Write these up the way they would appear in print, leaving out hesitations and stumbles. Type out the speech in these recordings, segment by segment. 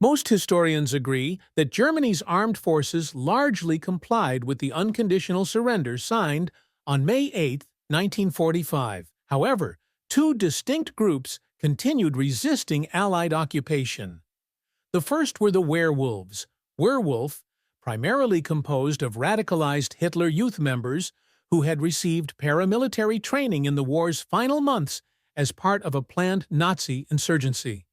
Most historians agree that Germany's armed forces largely complied with the unconditional surrender signed on May 8, 1945. However, two distinct groups continued resisting Allied occupation. The first were the werewolves. Werewolf, primarily composed of radicalized Hitler Youth members who had received paramilitary training in the war's final months as part of a planned Nazi insurgency.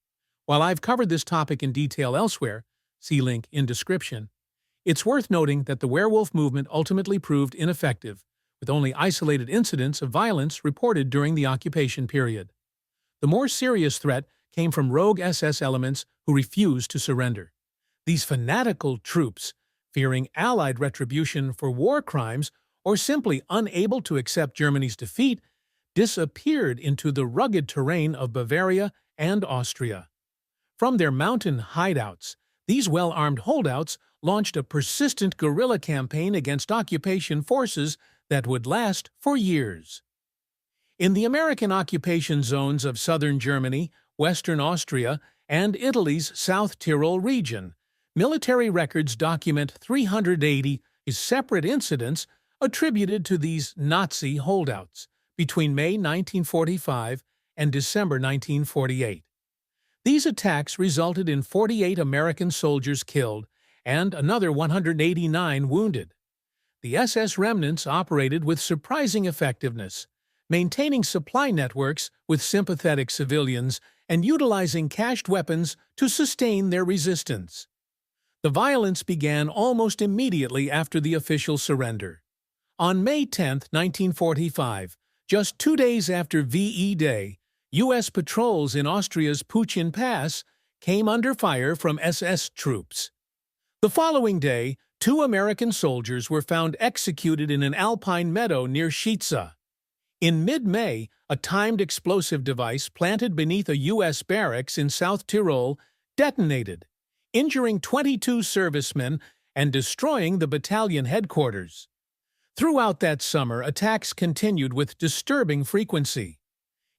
While I've covered this topic in detail elsewhere, see link in description, it's worth noting that the werewolf movement ultimately proved ineffective, with only isolated incidents of violence reported during the occupation period. The more serious threat came from rogue SS elements who refused to surrender. These fanatical troops, fearing Allied retribution for war crimes or simply unable to accept Germany's defeat, disappeared into the rugged terrain of Bavaria and Austria. From their mountain hideouts, these well-armed holdouts launched a persistent guerrilla campaign against occupation forces that would last for years. In the American occupation zones of southern Germany, western Austria, and Italy's South Tyrol region, military records document 380 separate incidents attributed to these Nazi holdouts between May 1945 and December 1948. These attacks resulted in 48 American soldiers killed and another 189 wounded. The SS remnants operated with surprising effectiveness, maintaining supply networks with sympathetic civilians and utilizing cached weapons to sustain their resistance. The violence began almost immediately after the official surrender. On May 10, 1945, just 2 days after VE Day, U.S. patrols in Austria's Puchin Pass came under fire from SS troops. The following day, 2 American soldiers were found executed in an alpine meadow near Schietze. In mid-May, a timed explosive device planted beneath a U.S. barracks in South Tyrol detonated, injuring 22 servicemen and destroying the battalion headquarters. Throughout that summer, attacks continued with disturbing frequency.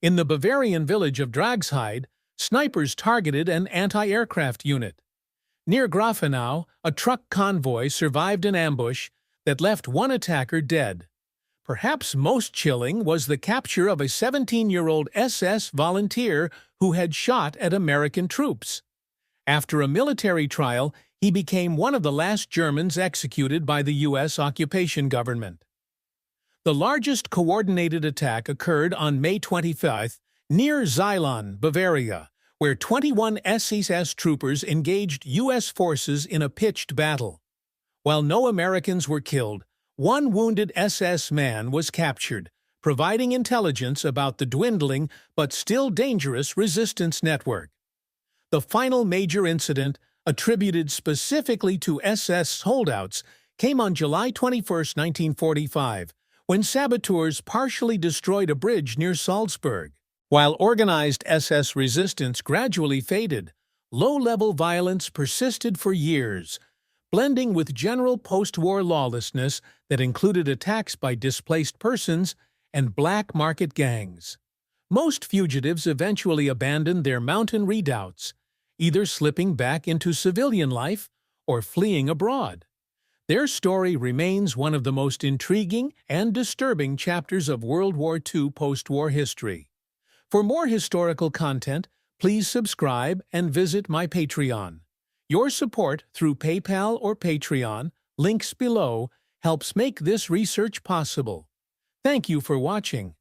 In the Bavarian village of Dragsheide, snipers targeted an anti-aircraft unit. Near Grafenau, a truck convoy survived an ambush that left 1 attacker dead. Perhaps most chilling was the capture of a 17-year-old SS volunteer who had shot at American troops. After a military trial, he became one of the last Germans executed by the U.S. occupation government. The largest coordinated attack occurred on May 25 near Zeilon, Bavaria, where 21 SS troopers engaged U.S. forces in a pitched battle. While no Americans were killed, 1 wounded SS man was captured, providing intelligence about the dwindling but still dangerous resistance network. The final major incident, attributed specifically to SS holdouts, came on July 21, 1945, when saboteurs partially destroyed a bridge near Salzburg. While organized SS resistance gradually faded, low-level violence persisted for years, blending with general post-war lawlessness that included attacks by displaced persons and black market gangs. Most fugitives eventually abandoned their mountain redoubts, either slipping back into civilian life or fleeing abroad. Their story remains one of the most intriguing and disturbing chapters of World War II post-war history. For more historical content, please subscribe and visit my Patreon. Your support through PayPal or Patreon, links below, helps make this research possible. Thank you for watching.